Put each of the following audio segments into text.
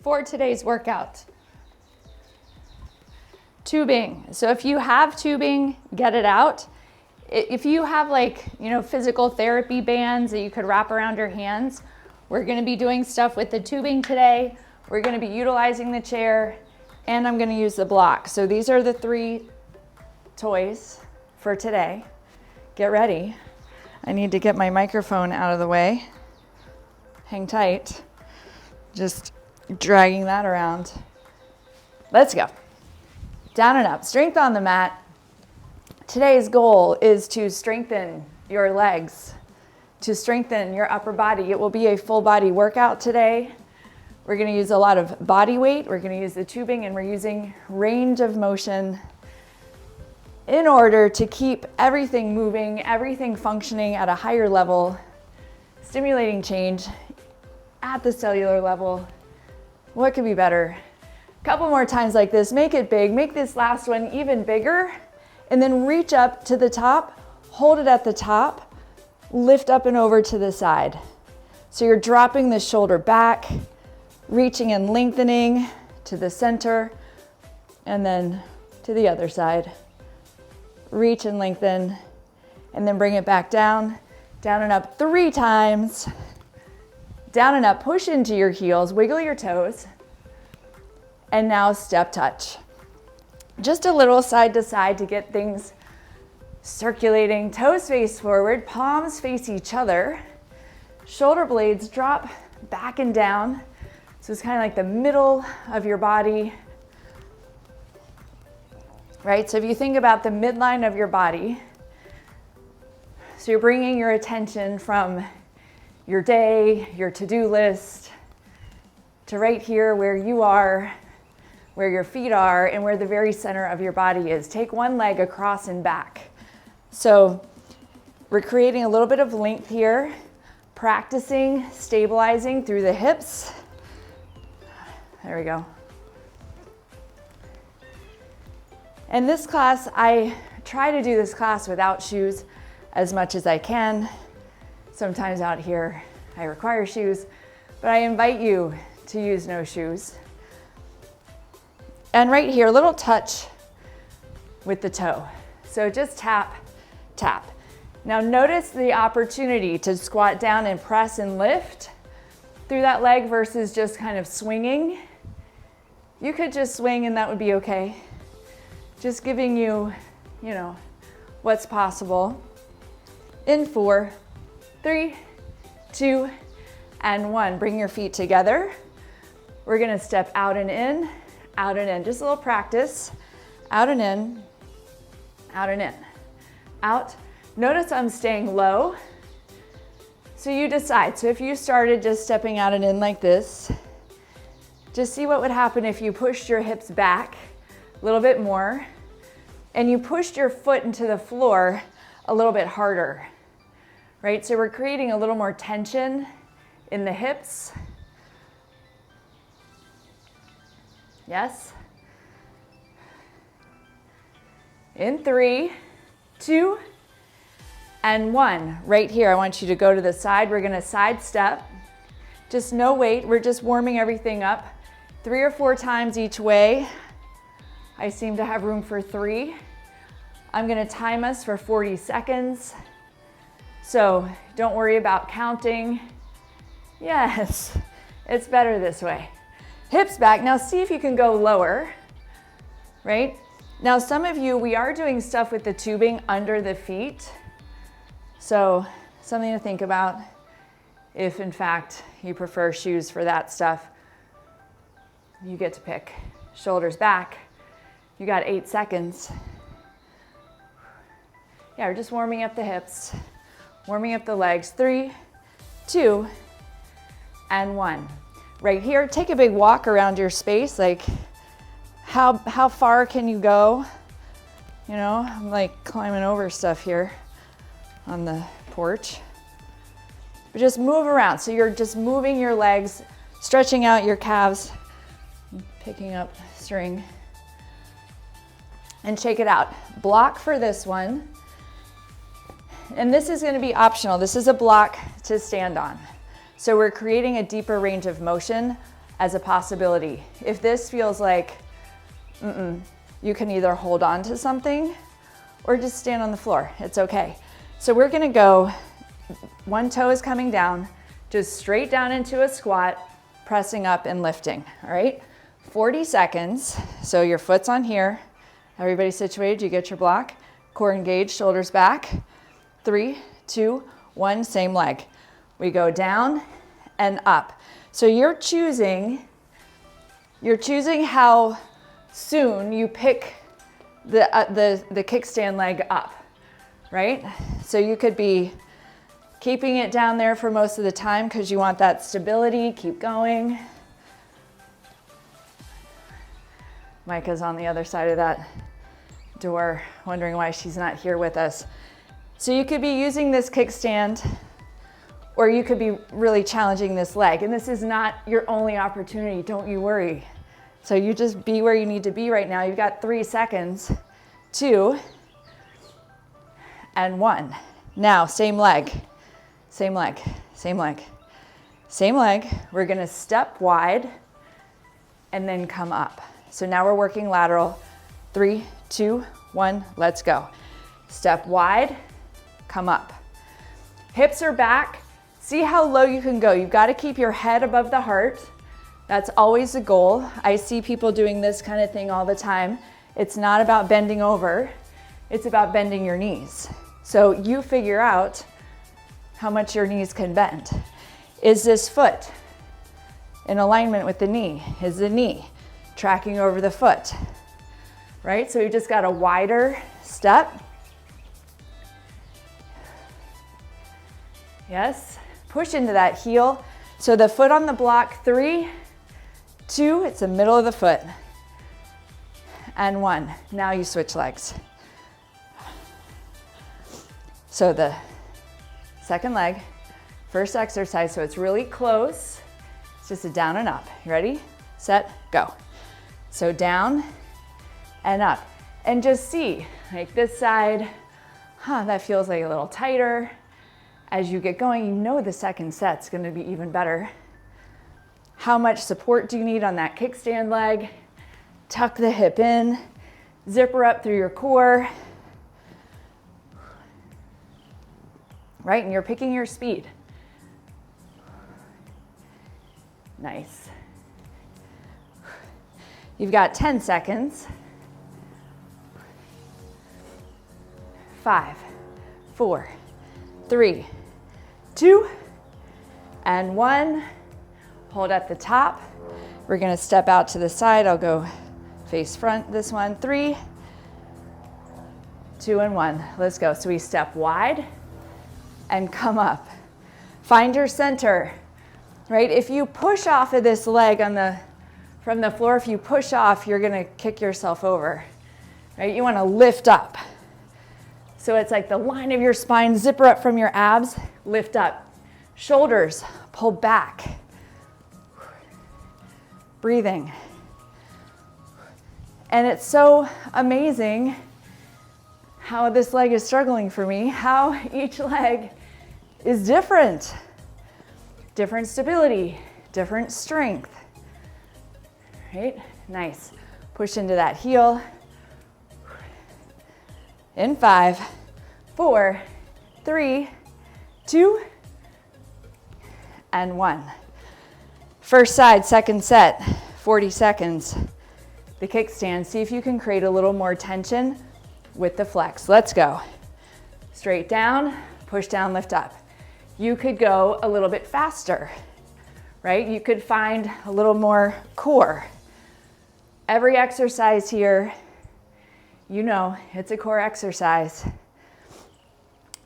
for today's workout. Tubing. So if you have tubing, get it out. If you have physical therapy bands that you could wrap around your hands, we're going to be doing stuff with the tubing today. We're going to be utilizing the chair, and I'm going to use the block. So these are the 3 toys for today. Get ready. I need to get my microphone out of the way. Hang tight. Just dragging that around. Let's go. Down and up. Strength on the mat. Today's goal is to strengthen your legs, to strengthen your upper body. It will be a full body workout today. We're going to use a lot of body weight. We're going to use the tubing, and we're using range of motion in order to keep everything moving, everything functioning at a higher level, stimulating change at the cellular level. What could be better? A couple more times like this. Make it big. Make this last one even bigger. And then reach up to the top. Hold it at the top. Lift up and over to the side. So you're dropping the shoulder back, reaching and lengthening to the center, and then to the other side. Reach and lengthen, and then bring it back down. Down and up 3 times. Down and up. Push into your heels. Wiggle your toes. And now step touch. Just a little side to side to get things circulating. Toes face forward, palms face each other. Shoulder blades drop back and down. So it's kind of like the middle of your body. Right? So if you think about the midline of your body, so you're bringing your attention from your day, your to-do list, to right here where you are, where your feet are, and where the very center of your body is. Take one leg across and back. So we're creating a little bit of length here, practicing stabilizing through the hips. There we go. In this class, I try to do this class without shoes as much as I can. Sometimes out here, I require shoes, but I invite you to use no shoes. And right here, a little touch with the toe. So just tap, tap. Now notice the opportunity to squat down and press and lift through that leg versus just kind of swinging. You could just swing and that would be okay. Just giving you, what's possible. In 4, 3, 2, and 1. Bring your feet together. We're gonna step out and in. Out and in, just a little practice. Out and in, out and in, out. Notice I'm staying low. So you decide. So if you started just stepping out and in like this, just see what would happen if you pushed your hips back a little bit more and you pushed your foot into the floor a little bit harder, right? So we're creating a little more tension in the hips. Yes. In 3, 2, and 1. Right here, I want you to go to the side. We're gonna side step. Just no weight, we're just warming everything up. 3 or 4 times each way. I seem to have room for 3. I'm gonna time us for 40 seconds. So don't worry about counting. Yes, it's better this way. Hips back. Now see if you can go lower, right? Now some of you, we are doing stuff with the tubing under the feet. So something to think about if in fact you prefer shoes for that stuff. You get to pick. Shoulders back. You got 8 seconds. Yeah, we're just warming up the hips, warming up the legs. 3, 2, and 1. Right here, take a big walk around your space. Like, how far can you go? I'm like climbing over stuff here on the porch. But just move around. So you're just moving your legs, stretching out your calves, picking up string. And shake it out. Block for this one. And this is going to be optional. This is a block to stand on. So we're creating a deeper range of motion as a possibility. If this feels like, you can either hold on to something or just stand on the floor. It's okay. So we're gonna go, one toe is coming down, just straight down into a squat, pressing up and lifting, all right? 40 seconds, so your foot's on here. Everybody situated, you get your block. Core engaged, shoulders back. 3, 2, 1, same leg. We go down and up. So you're choosing how soon you pick the kickstand leg up, right? So you could be keeping it down there for most of the time because you want that stability, keep going. Micah's on the other side of that door, wondering why she's not here with us. So you could be using this kickstand, or you could be really challenging this leg. And this is not your only opportunity, don't you worry. So you just be where you need to be right now. You've got 3 seconds, 2, and 1. Now, same leg, same leg, same leg, same leg. We're gonna step wide and then come up. So now we're working lateral. 3, 2, 1, let's go. Step wide, come up. Hips are back. See how low you can go. You've got to keep your head above the heart. That's always the goal. I see people doing this kind of thing all the time. It's not about bending over. It's about bending your knees. So you figure out how much your knees can bend. Is this foot in alignment with the knee? Is the knee tracking over the foot? Right? So you just got a wider step. Yes. Push into that heel. So the foot on the block, 3, 2, it's the middle of the foot, and 1. Now you switch legs. So the second leg, first exercise, so it's really close. It's just a down and up. You ready? Set, go. So down and up. And just see, like this side, that feels like a little tighter. As you get going, you know the second set's gonna be even better. How much support do you need on that kickstand leg? Tuck the hip in, zipper up through your core. Right, and you're picking your speed. Nice. You've got 10 seconds. 5, 4, 3, 2, and 1. Hold at the top. We're gonna step out to the side. I'll go face front this one. 3, 2, and 1. Let's go. So we step wide and come up. Find your center, right? If you push off of this leg from the floor, if you push off, you're gonna kick yourself over, right? You wanna lift up. So it's like the line of your spine, zipper up from your abs, lift up. Shoulders, pull back. Breathing. And it's so amazing how this leg is struggling for me, how each leg is different. Different stability, different strength, right? Nice. Push into that heel. In 5, 4, 3, 2, and 1. First side, second set, 40 seconds. The kickstand, see if you can create a little more tension with the flex. Let's go. Straight down, push down, lift up. You could go a little bit faster, right? You could find a little more core. Every exercise here, you know, it's a core exercise.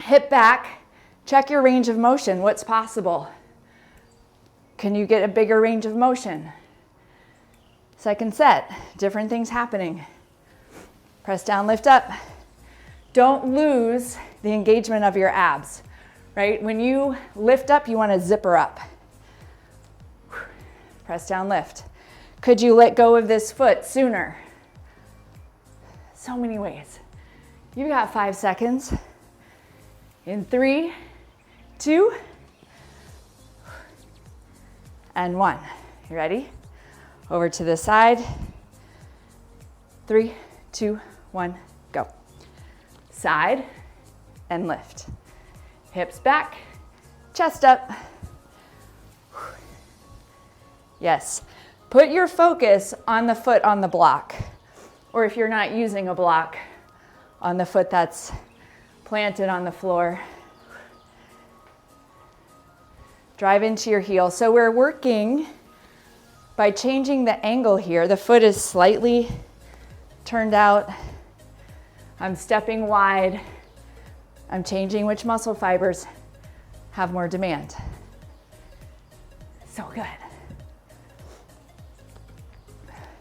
Hip back, check your range of motion. What's possible? Can you get a bigger range of motion? Second set, different things happening. Press down, lift up. Don't lose the engagement of your abs, right? When you lift up, you want to zipper up. Press down, lift. Could you let go of this foot sooner? So many ways. You've got 5 seconds. In 3, 2, and 1. You ready? Over to the side. 3, 2, 1, go. Side and lift. Hips back, chest up. Yes. Put your focus on the foot on the block, or if you're not using a block, on the foot that's planted on the floor. Drive into your heel. So we're working by changing the angle here. The foot is slightly turned out. I'm stepping wide. I'm changing which muscle fibers have more demand. So good.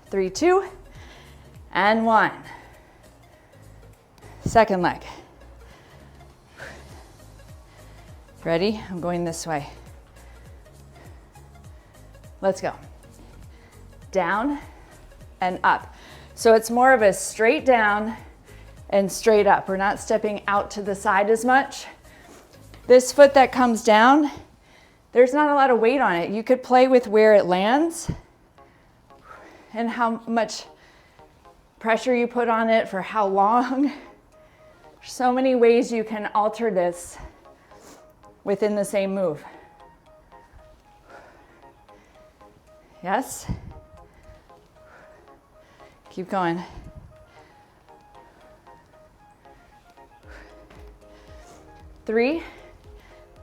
3, 2, and 1. Second leg. Ready? I'm going this way. Let's go. Down and up. So it's more of a straight down and straight up. We're not stepping out to the side as much. This foot that comes down, there's not a lot of weight on it. You could play with where it lands and how much pressure you put on it for how long. There's so many ways you can alter this within the same move. Yes? Keep going. 3,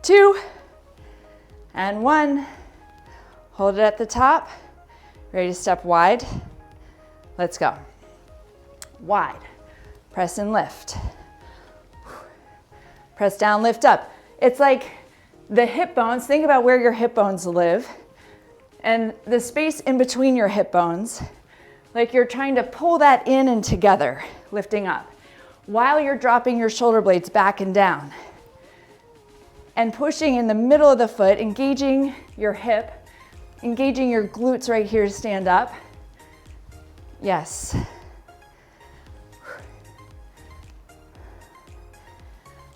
2, and 1. Hold it at the top. Ready to step wide? Let's go. Wide. Press and lift. Press down, lift up. It's like the hip bones. Think about where your hip bones live and the space in between your hip bones. Like you're trying to pull that in and together, lifting up, while you're dropping your shoulder blades back and down. And pushing in the middle of the foot, engaging your hip, engaging your glutes right here to stand up. Yes.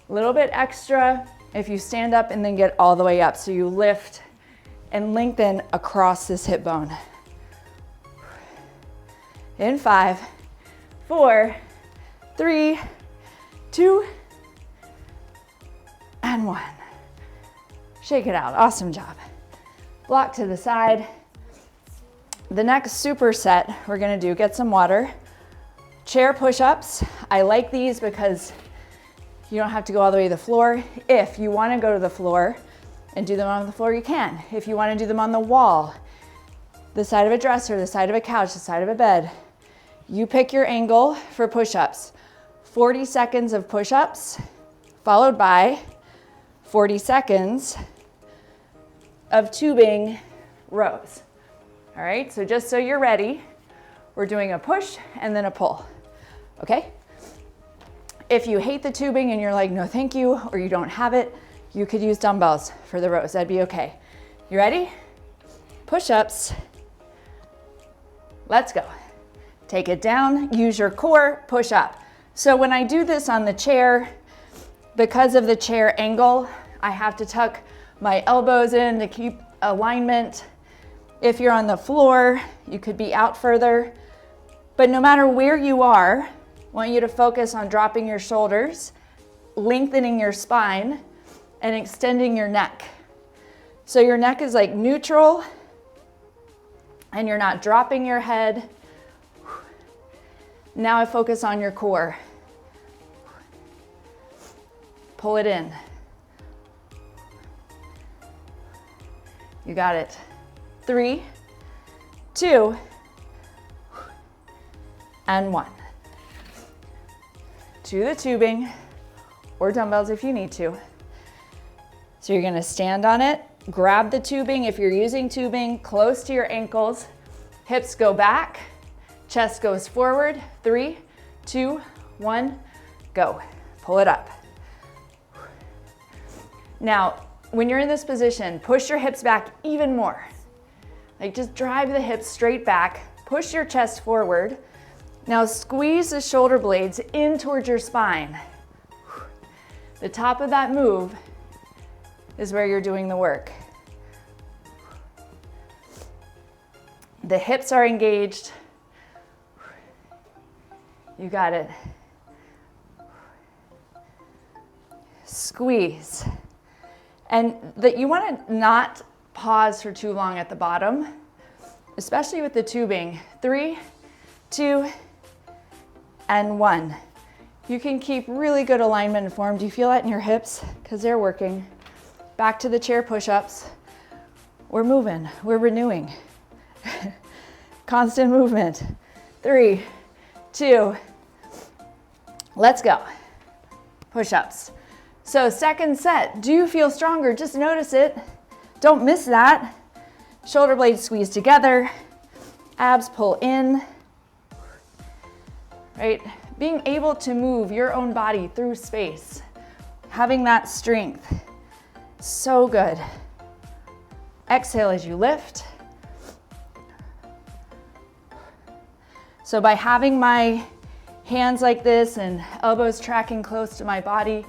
A little bit extra if you stand up and then get all the way up. So you lift and lengthen across this hip bone. In 5, 4, 3, 2, and 1. Shake it out. Awesome job. Block to the side. The next superset we're going to do, get some water. Chair push-ups. I like these because you don't have to go all the way to the floor. If you want to go to the floor and do them on the floor, you can. If you want to do them on the wall, the side of a dresser, the side of a couch, the side of a bed, you pick your angle for push-ups. 40 seconds of push-ups, followed by 40 seconds of tubing rows. All right, so just so you're ready, we're doing a push and then a pull, okay? If you hate the tubing and you're like, no thank you, or you don't have it, you could use dumbbells for the rows, that'd be okay. You ready? Push-ups. Let's go. Take it down, use your core, push up. So when I do this on the chair, because of the chair angle, I have to tuck my elbows in to keep alignment. If you're on the floor, you could be out further. But no matter where you are, I want you to focus on dropping your shoulders, lengthening your spine, and extending your neck. So your neck is like neutral, and you're not dropping your head. Now I focus on your core. Pull it in. You got it. 3, 2, and 1. To the tubing, or dumbbells if you need to. So you're gonna stand on it, grab the tubing if you're using tubing, close to your ankles, hips go back, chest goes forward. 3, 2, 1, go. Pull it up. Now, when you're in this position, push your hips back even more. Like just drive the hips straight back, push your chest forward. Now squeeze the shoulder blades in towards your spine. The top of that move is where you're doing the work. The hips are engaged. You got it. Squeeze. And that you want to not pause for too long at the bottom, especially with the tubing. 3, 2, and 1. You can keep really good alignment and form. Do you feel that in your hips? Because they're working. Back to the chair push-ups. We're moving, we're renewing. Constant movement. 3, 2, let's go. Push-ups. So second set, do you feel stronger? Just notice it. Don't miss that. Shoulder blades squeeze together. Abs pull in. Right? Being able to move your own body through space. Having that strength. So good. Exhale as you lift. So by having my hands like this and elbows tracking close to my body,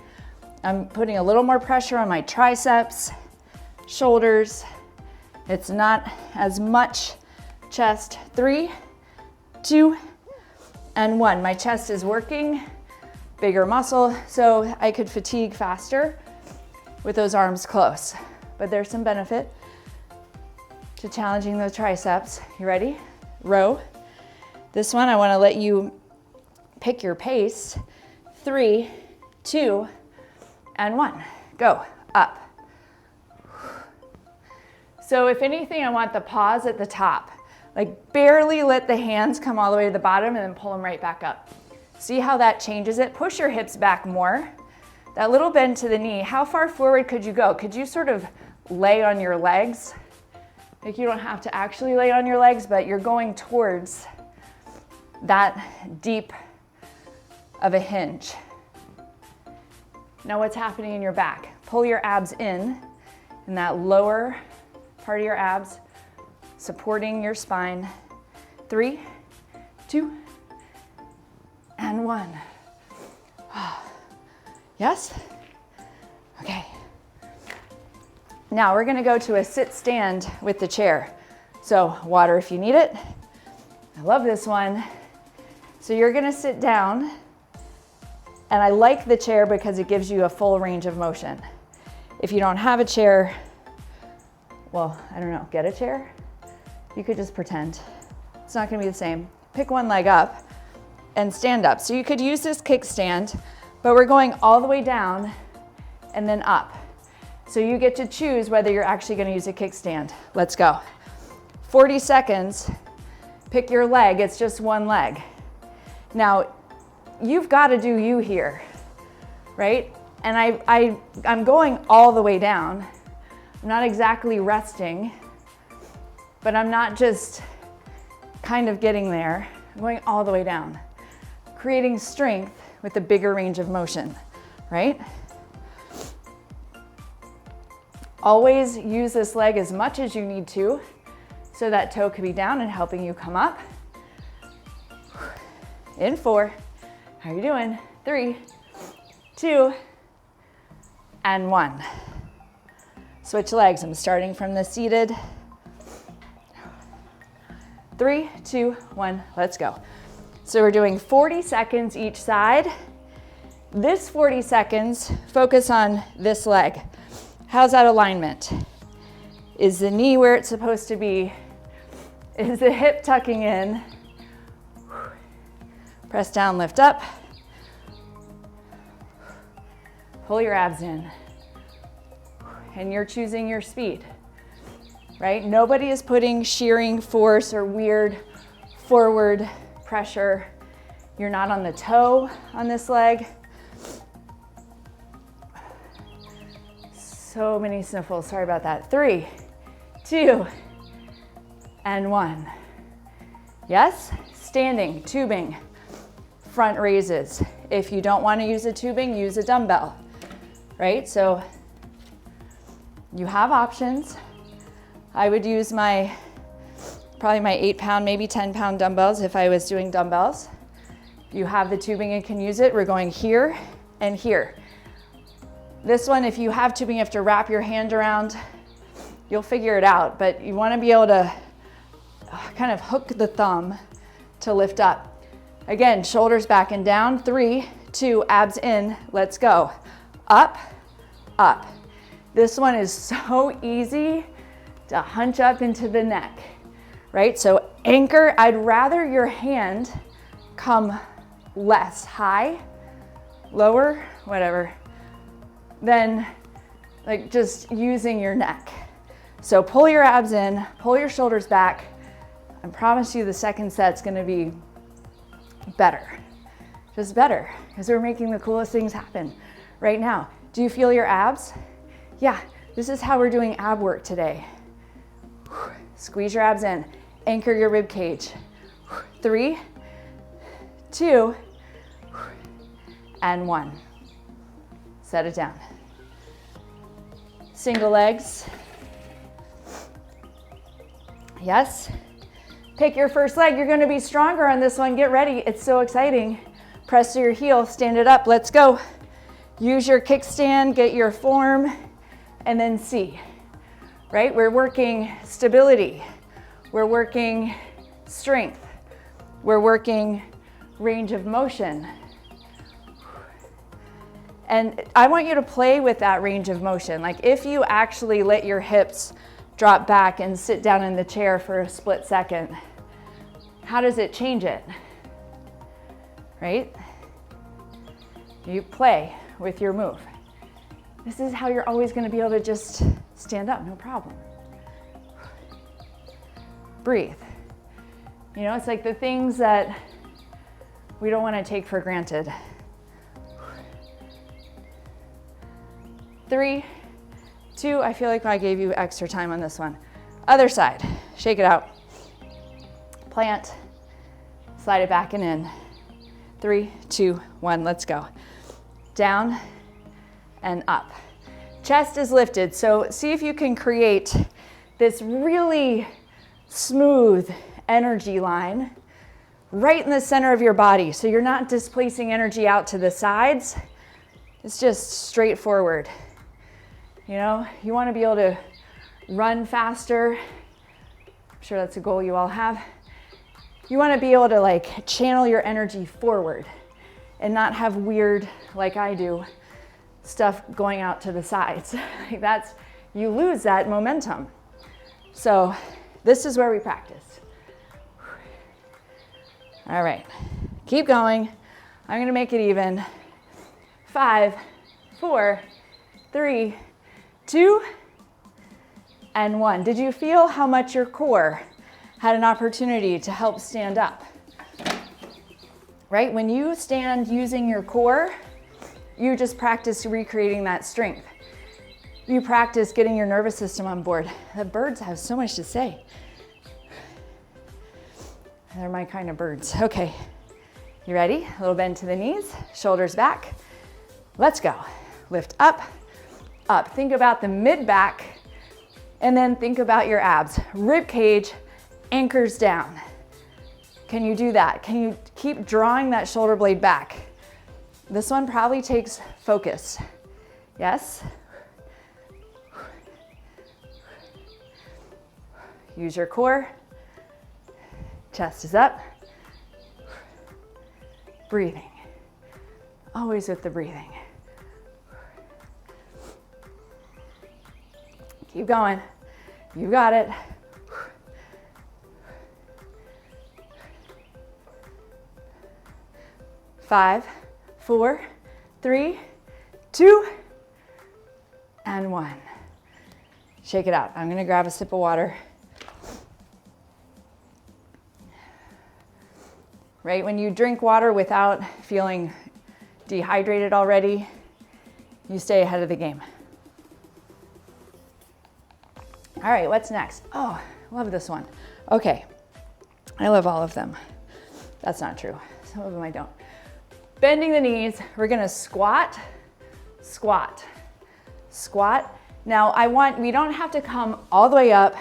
I'm putting a little more pressure on my triceps, shoulders. It's not as much chest. 3, 2, and 1. My chest is working, bigger muscle, so I could fatigue faster with those arms close. But there's some benefit to challenging the triceps. You ready? Row. This one, I want to let you pick your pace. 3, 2, and 1. Go. Up. So if anything, I want the pause at the top. Like barely let the hands come all the way to the bottom and then pull them right back up. See how that changes it? Push your hips back more. That little bend to the knee, how far forward could you go? Could you sort of lay on your legs? Like you don't have to actually lay on your legs, but you're going towards that deep of a hinge. Now what's happening in your back? Pull your abs in that lower part of your abs, supporting your spine. 3, 2, and 1. Yes? Okay. Now we're gonna go to a sit stand with the chair. So water if you need it. I love this one. So you're gonna sit down, and I like the chair because it gives you a full range of motion. If you don't have a chair, well, I don't know, get a chair? You could just pretend. It's not gonna be the same. Pick one leg up and stand up. So you could use this kickstand, but we're going all the way down and then up. So you get to choose whether you're actually gonna use a kickstand. Let's go. 40 seconds, pick your leg, it's just one leg. Now, you've gotta do you here, right? And I'm going all the way down. I'm not exactly resting, but I'm not just kind of getting there. I'm going all the way down, creating strength with a bigger range of motion, right? Always use this leg as much as you need to so that toe could be down and helping you come up. In 4, how are you doing? 3, 2, and 1. Switch legs, I'm starting from the seated. 3, 2, 1, let's go. So we're doing 40 seconds each side. This 40 seconds, focus on this leg. How's that alignment? Is the knee where it's supposed to be? Is the hip tucking in? Press down, lift up. Pull your abs in. And you're choosing your speed, right? Nobody is putting shearing force or weird forward pressure. You're not on the toe on this leg. So many sniffles, sorry about that. 3, 2, and 1. Yes? Standing, tubing, front raises. If you don't want to use a tubing, use a dumbbell, right? So you have options. I would use probably my 8-pound, maybe 10-pound dumbbells if I was doing dumbbells. You have the tubing and can use it. We're going here and here. This one, if you have tubing, you have to wrap your hand around. You'll figure it out, but you want to be able to kind of hook the thumb to lift up. Again, shoulders back and down. 3, 2, abs in. Let's go. Up, up. This one is so easy to hunch up into the neck, right? So anchor, I'd rather your hand come less high, lower, whatever, than like just using your neck. So pull your abs in, pull your shoulders back. I promise you the second set's gonna be better, just better, because we're making the coolest things happen right now. Do you feel your abs? Yeah, this is how we're doing ab work today. Squeeze your abs in, anchor your rib cage. 3, 2, and 1. Set it down. Single legs. Yes. Pick your first leg. You're going to be stronger on this one. Get ready. It's so exciting. Press to your heel. Stand it up. Let's go. Use your kickstand. Get your form. And then C. Right? We're working stability. We're working strength. We're working range of motion. And I want you to play with that range of motion. Like if you actually let your hips drop back and sit down in the chair for a split second, how does it change it? Right? You play with your move. This is how you're always going to be able to just stand up, no problem. Breathe. You know, it's like the things that we don't want to take for granted. 3, 2, I feel like I gave you extra time on this one. Other side, shake it out. Plant, slide it back and in. 3, 2, 1, let's go. Down and up. Chest is lifted, so see if you can create this really smooth energy line right in the center of your body. So you're not displacing energy out to the sides. It's just straightforward. You know, you want to be able to run faster. I'm sure that's a goal you all have. You want to be able to like channel your energy forward and not have weird, like I do, stuff going out to the sides. Like that's, you lose that momentum. So this is where we practice. All right, keep going. I'm gonna make it even. 5, 4, 3, 2, and 1. Did you feel how much your core had an opportunity to help stand up? Right? When you stand using your core, you just practice recreating that strength. You practice getting your nervous system on board. The birds have so much to say. They're my kind of birds. Okay, you ready? A little bend to the knees, shoulders back. Let's go. Lift up, up. Think about the mid-back, and then think about your abs. Rib cage anchors down. Can you do that? Can you keep drawing that shoulder blade back? This one probably takes focus. Yes? Use your core. Chest is up. Breathing. Always with the breathing. Keep going. You got it. 5, 4, 3, 2, and 1. Shake it out. I'm gonna grab a sip of water. Right, when you drink water without feeling dehydrated already, you stay ahead of the game. All right, what's next? Oh, love this one. Okay, I love all of them. That's not true. Some of them I don't. Bending the knees, we're gonna squat, squat, squat. Now we don't have to come all the way up,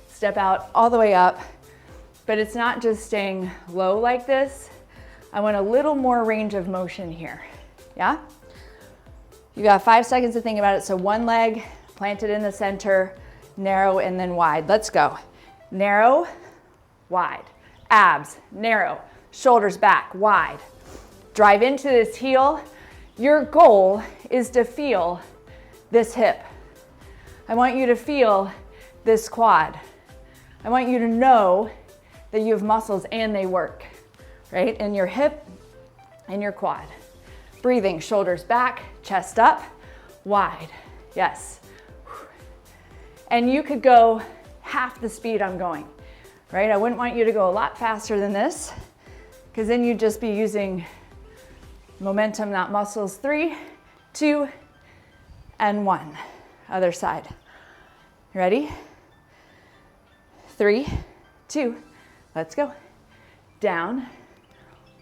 step out all the way up, but it's not just staying low like this. I want a little more range of motion here, yeah? You got 5 seconds to think about it. So one leg planted in the center, narrow and then wide. Let's go. Narrow, wide. Abs, narrow. Shoulders back, wide. Drive into this heel. Your goal is to feel this hip. I want you to feel this quad. I want you to know that you have muscles and they work, right? In your hip and your quad. Breathing, shoulders back, chest up, wide. Yes. And you could go half the speed I'm going, right? I wouldn't want you to go a lot faster than this, because then you'd just be using momentum, not muscles. 3, 2, and 1. Other side. Ready? 3, 2, let's go. Down,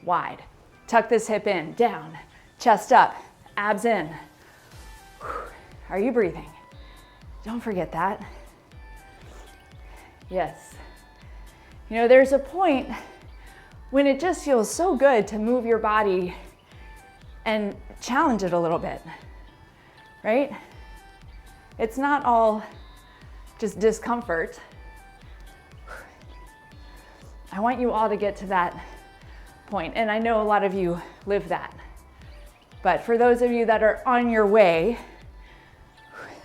wide. Tuck this hip in, down, chest up, abs in. Are you breathing? Don't forget that. Yes. You know, there's a point when it just feels so good to move your body and challenge it a little bit, right? It's not all just discomfort. I want you all to get to that point, and I know a lot of you live that. But for those of you that are on your way,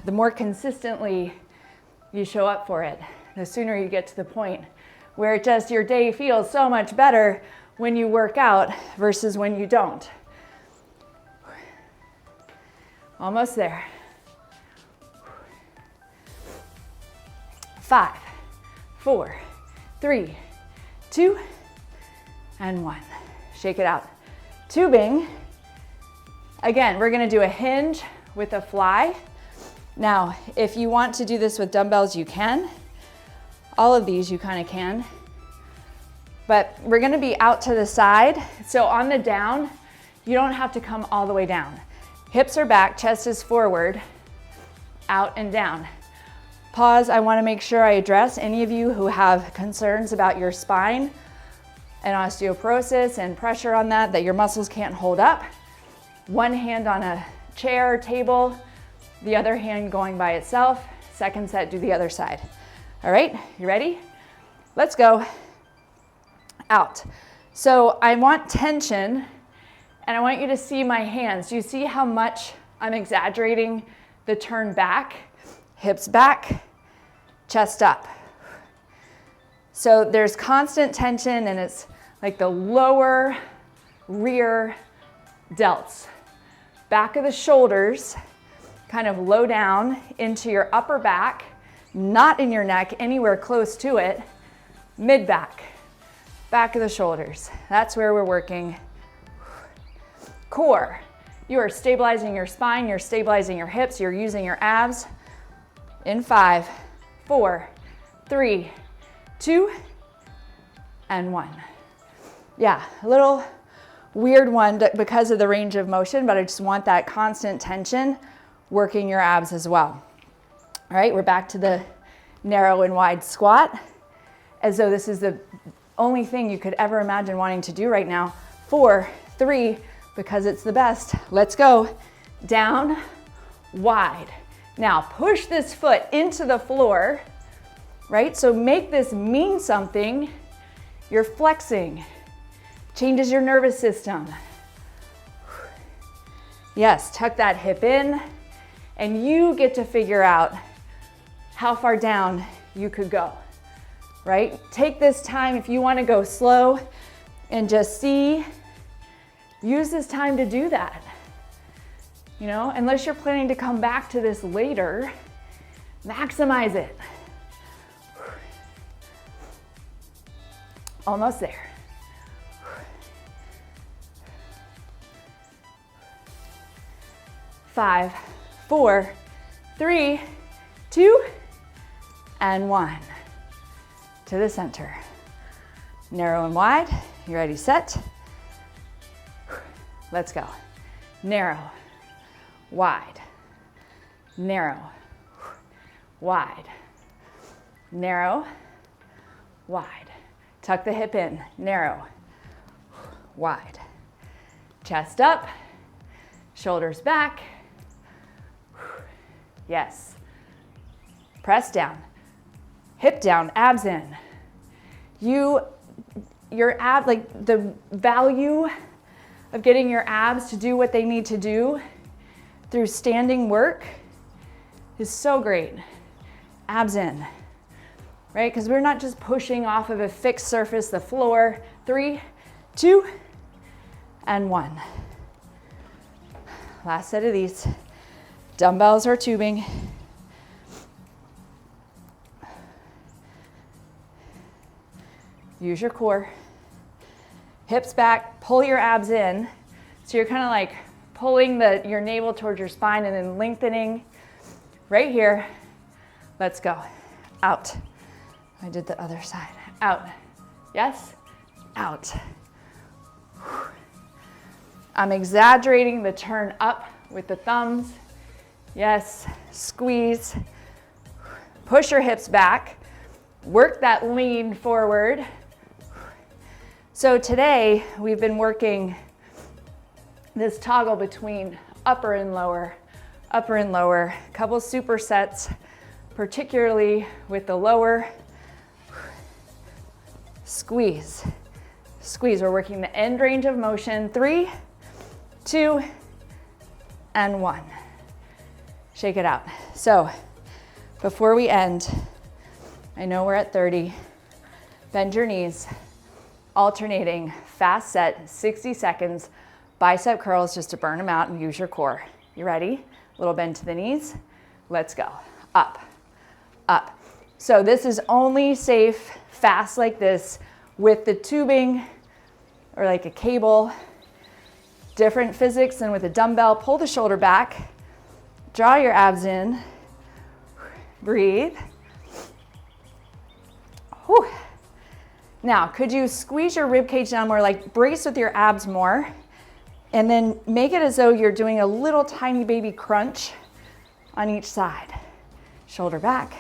the more consistently you show up for it, the sooner you get to the point where it just, your day feels so much better when you work out versus when you don't. Almost there. 5, 4, 3, 2, and 1. Shake it out. Tubing. Again, we're gonna do a hinge with a fly. Now, if you want to do this with dumbbells, you can. All of these you kind of can. But we're gonna be out to the side. So on the down, you don't have to come all the way down. Hips are back, chest is forward, out and down. Pause, I wanna make sure I address any of you who have concerns about your spine and osteoporosis and pressure on that your muscles can't hold up. One hand on a chair or table, the other hand going by itself. Second set, do the other side. All right, you ready? Let's go. Out. So I want tension, and I want you to see my hands. Do you see how much I'm exaggerating the turn back? Hips back, chest up. So there's constant tension, and it's like the lower rear delts. Back of the shoulders, kind of low down into your upper back, not in your neck, anywhere close to it. Mid back, back of the shoulders. That's where we're working. Core, you are stabilizing your spine, you're stabilizing your hips, you're using your abs. In 5, 4, 3, 2, and 1. Yeah, a little weird one because of the range of motion, but I just want that constant tension working your abs as well. All right, we're back to the narrow and wide squat, as though this is the only thing you could ever imagine wanting to do right now. 4, 3, because it's the best. Let's go. Down, wide. Now push this foot into the floor, right? So make this mean something. You're flexing. Changes your nervous system. Yes, tuck that hip in, and you get to figure out how far down you could go, right? Take this time if you want to go slow and just see, use this time to do that. You know, unless you're planning to come back to this later, maximize it. Almost there. 5, 4, 3, 2, and 1. To the center. Narrow and wide. You ready, set? Let's go. Narrow, wide, narrow, wide, narrow, wide. Tuck the hip in, narrow, wide. Chest up, shoulders back. Yes. Press down, hip down, abs in. your ab, like the value of getting your abs to do what they need to do through standing work is so great. Abs in, right? Because we're not just pushing off of a fixed surface, the floor. 3, 2, and 1. Last set of these. Dumbbells or tubing. Use your core. Hips back, pull your abs in. So you're kind of like pulling your navel towards your spine and then lengthening right here. Let's go. Out. I did the other side. Out. Yes? Out. I'm exaggerating the turn up with the thumbs. Yes. Squeeze. Push your hips back. Work that lean forward. So today we've been working this toggle between upper and lower, a couple supersets, particularly with the lower. Squeeze, squeeze. We're working the end range of motion. 3, 2, and 1. Shake it out. So before we end, I know we're at 30. Bend your knees, alternating fast set, 60 seconds, bicep curls just to burn them out and use your core. You ready? Little bend to the knees. Let's go. Up, up. So this is only safe, fast like this with the tubing or like a cable. Different physics than with a dumbbell. Pull the shoulder back, draw your abs in, breathe. Whew. Now, could you squeeze your rib cage down more, like brace with your abs more, and then make it as though you're doing a little tiny baby crunch on each side. Shoulder back.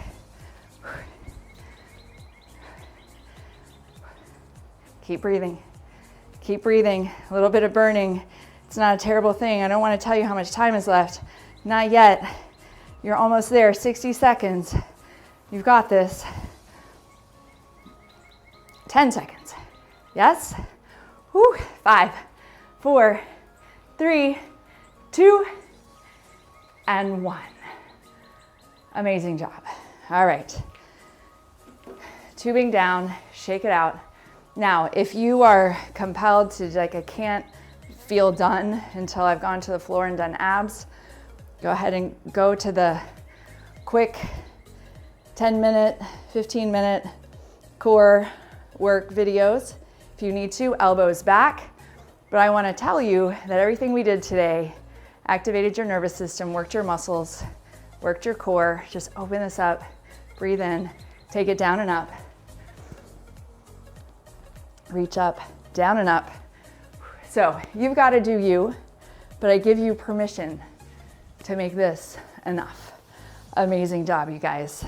Keep breathing. Keep breathing. A little bit of burning. It's not a terrible thing. I don't want to tell you how much time is left. Not yet. You're almost there. 60 seconds. You've got this. 10 seconds. Yes? Whew. 5, 4, 3, 2, and 1. Amazing job. All right. Tubing down, shake it out. Now, if you are compelled to, like, I can't feel done until I've gone to the floor and done abs, go ahead and go to the quick 10-minute, 15-minute core work videos. If you need to, elbows back. But I want to tell you that everything we did today activated your nervous system, worked your muscles, worked your core. Just open this up, breathe in, take it down and up. Reach up, down and up. So you've got to do you, but I give you permission to make this enough. Amazing job, you guys.